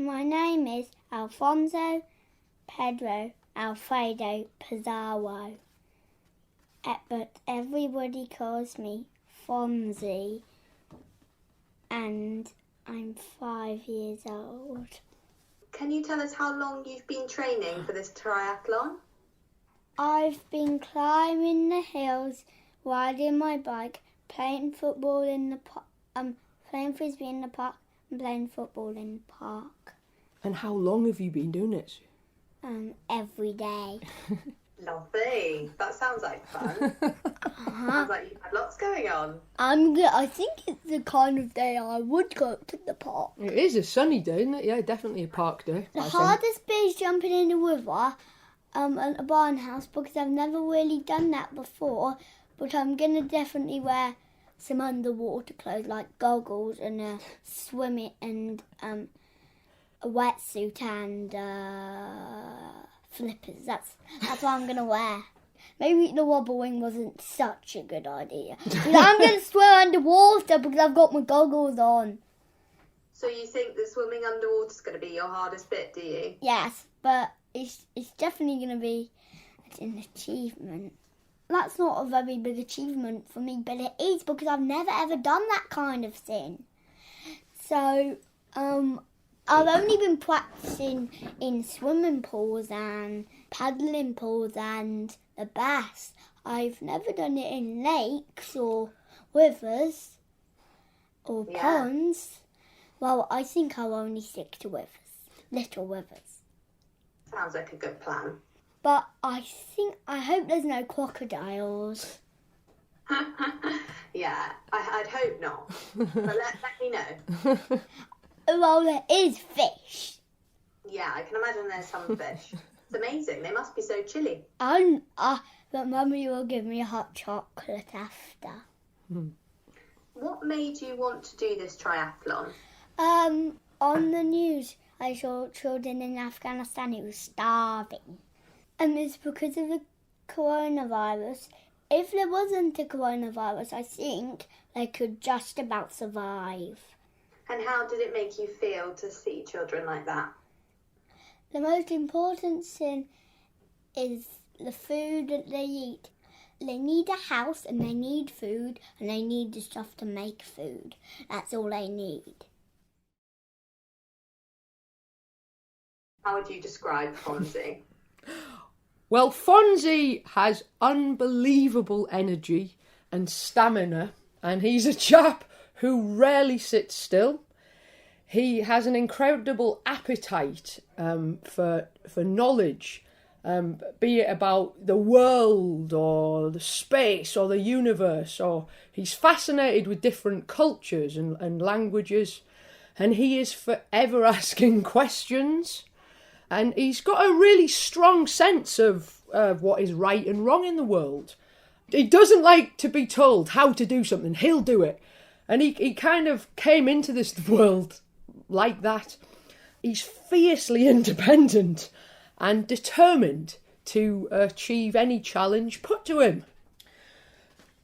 My name is Alfonso Pedro Alfredo Pizarro, but everybody calls me Fonzie, and I'm 5 years old. Can you tell us how long you've been training for this triathlon? I've been climbing the hills, riding my bike, playing football in the playing frisbee in the park, and playing football in the park. And how long have you been doing it? Every day. Lovely. That sounds like fun. Sounds like you've had lots going on. I think it's the kind of day I would go to the park. It is a sunny day, isn't it? Yeah, definitely a park day. The hardest bit is jumping in the river at a barn house, because I've never really done that before, but I'm going to definitely wear some underwater clothes like goggles and a swimming and a wetsuit and flippers. That's what I'm going to wear. Maybe the wobbling wasn't such a good idea. But I'm going to swim underwater because I've got my goggles on. So you think that swimming underwater is going to be your hardest bit, do you? Yes, but it's definitely going to be an achievement. That's not a very big achievement for me, but it is because I've never ever done that kind of thing. So, I've only been practicing in swimming pools and paddling pools and the baths. I've never done it in lakes or rivers or ponds. Well, I think I'll only stick to rivers, little rivers. Sounds like a good plan. But I hope there's no crocodiles. Yeah, I'd hope not. But let me know. Well, there is fish. Yeah, I can imagine there's some fish. It's amazing. They must be so chilly. But Mummy will give me a hot chocolate after. What made you want to do this triathlon? On the news, I saw children in Afghanistan who were starving. And it's because of the coronavirus. If there wasn't a coronavirus, I think they could just about survive. And how did it make you feel to see children like that? The most important thing is the food that they eat. They need a house and they need food and they need the stuff to make food. That's all they need. How would you describe Fonzie? Well, Fonzie has unbelievable energy and stamina, and he's a chap who rarely sits still. He has an incredible appetite for knowledge, be it about the world or the space or the universe, or he's fascinated with different cultures and languages, and he is forever asking questions. And he's got a really strong sense of what is right and wrong in the world. He doesn't like to be told how to do something. He'll do it. And he kind of came into this world like that. He's fiercely independent and determined to achieve any challenge put to him.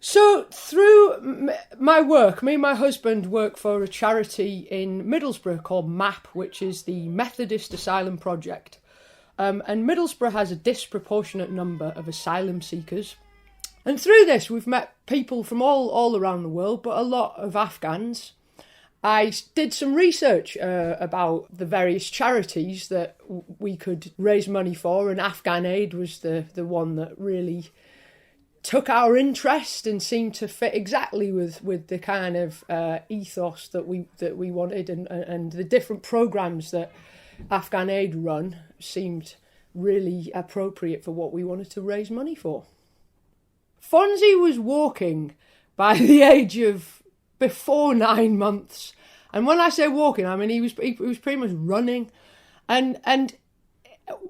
So through my work, me and my husband work for a charity in Middlesbrough called MAP, which is the Methodist Asylum Project. And Middlesbrough has a disproportionate number of asylum seekers. And through this, we've met people from all around the world, but a lot of Afghans. I did some research about the various charities that we could raise money for, and Afghan Aid was the one that really took our interest and seemed to fit exactly with the kind of ethos that we wanted, and the different programs that Afghan Aid run seemed really appropriate for what we wanted to raise money for. Fonzie was walking by the age of before 9 months, and when I say walking, I mean he was pretty much running, and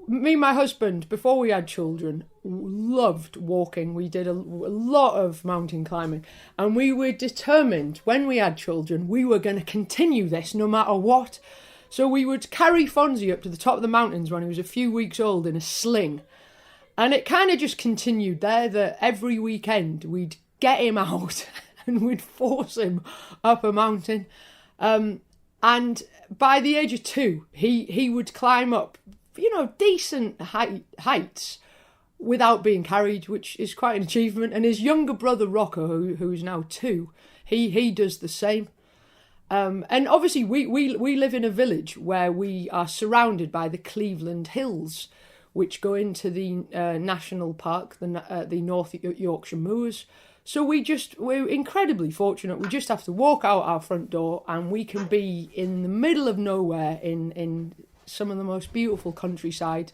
me and my husband, before we had children, loved walking. We did a lot of mountain climbing, and we were determined when we had children we were going to continue this no matter what. So we would carry Fonzie up to the top of the mountains when he was a few weeks old in a sling, and it kind of just continued there, that every weekend we'd get him out and we'd force him up a mountain. And by the age of 2, he would climb up, decent heights without being carried, which is quite an achievement. And his younger brother Rocco, who is now 2, he does the same. And obviously we live in a village where we are surrounded by the Cleveland Hills, which go into the national park, the North Yorkshire Moors. So we're incredibly fortunate. We just have to walk out our front door and we can be in the middle of nowhere in some of the most beautiful countryside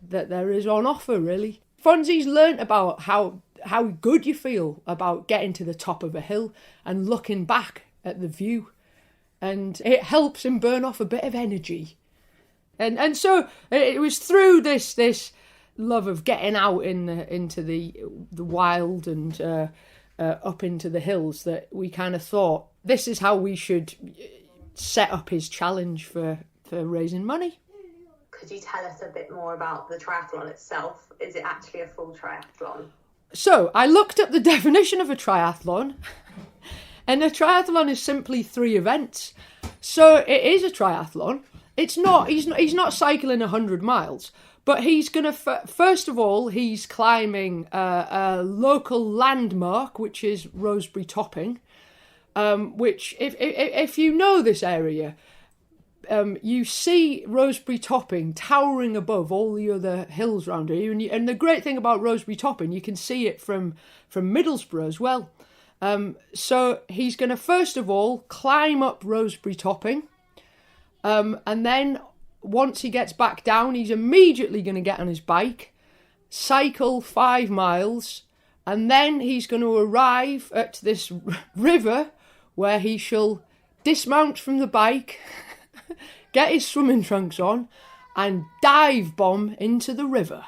that there is on offer, really. Fonzie's learnt about how good you feel about getting to the top of a hill and looking back at the view. And it helps him burn off a bit of energy. And so it was through this love of getting out into the wild and up into the hills that we kind of thought this is how we should set up his challenge for raising money. Could you tell us a bit more about the triathlon itself? Is it actually a full triathlon? So I looked up the definition of a triathlon, and a triathlon is simply 3 events. So it is a triathlon. It's not. He's not cycling 100 miles, but he's gonna. First of all, he's climbing a local landmark, which is Rosebery Topping. Which, if you know this area, you see Rosebery Topping towering above all the other hills around here. And the great thing about Rosebery Topping, you can see it from Middlesbrough as well. So he's going to first of all climb up Rosebery Topping. And then once he gets back down, he's immediately going to get on his bike, cycle 5 miles, and then he's going to arrive at this river where he shall dismount from the bike, get his swimming trunks on, and dive bomb into the river.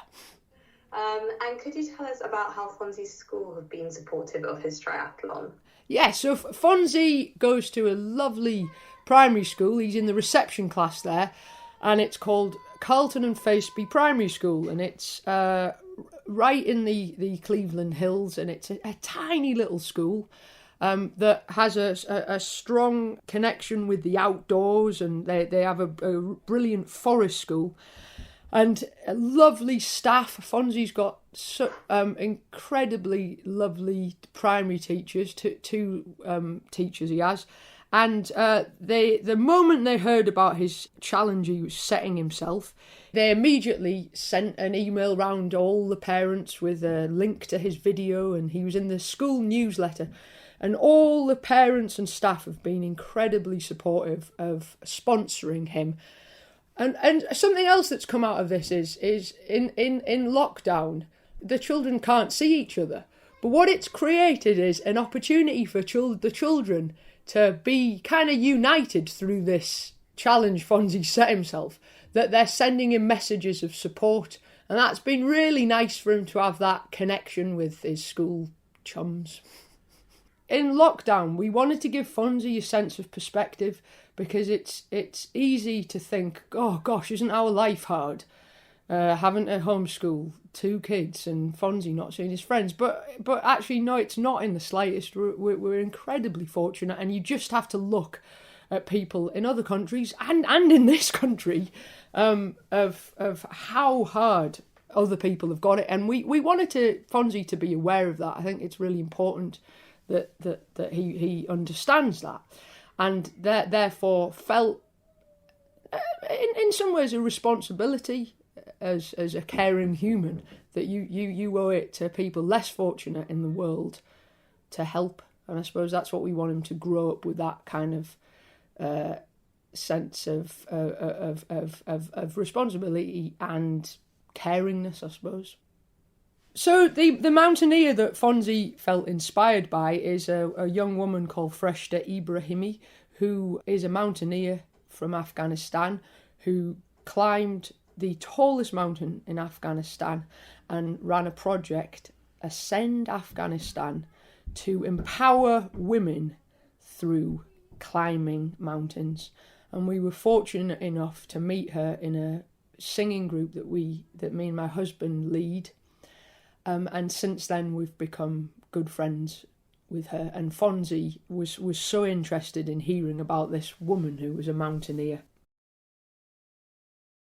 And could you tell us about how Fonzie's school have been supportive of his triathlon? Yeah, so Fonzie goes to a lovely primary school. He's in the reception class there, and it's called Carlton and Faceby Primary School, and it's right in the Cleveland Hills, and it's a tiny little school that has a strong connection with the outdoors, and they have a brilliant forest school. And lovely staff. Fonzie's got incredibly lovely primary teachers, two teachers he has. And the moment they heard about his challenge he was setting himself, they immediately sent an email round all the parents with a link to his video, and he was in the school newsletter. And all the parents and staff have been incredibly supportive of sponsoring him. And something else that's come out of this is in lockdown, the children can't see each other. But what it's created is an opportunity for the children to be kind of united through this challenge Fonzie set himself, that they're sending him messages of support. And that's been really nice for him to have that connection with his school chums. In lockdown, we wanted to give Fonzie a sense of perspective, because it's easy to think, oh gosh, isn't our life hard? Having to homeschool 2 kids and Fonzie not seeing his friends. But actually, no, it's not in the slightest. We're incredibly fortunate, and you just have to look at people in other countries and in this country of how hard other people have got it. And we wanted Fonzie to be aware of that. I think it's really important that he understands that. And therefore felt, in some ways, a responsibility as a caring human, that you owe it to people less fortunate in the world to help. And I suppose that's what we want him to grow up with, that kind of sense of responsibility and caringness, I suppose. So the mountaineer that Fonzie felt inspired by is a young woman called Freshta Ibrahimi, who is a mountaineer from Afghanistan, who climbed the tallest mountain in Afghanistan and ran a project, Ascend Afghanistan, to empower women through climbing mountains. And we were fortunate enough to meet her in a singing group that me and my husband lead. And since then, we've become good friends. with her, and Fonzie was so interested in hearing about this woman who was a mountaineer.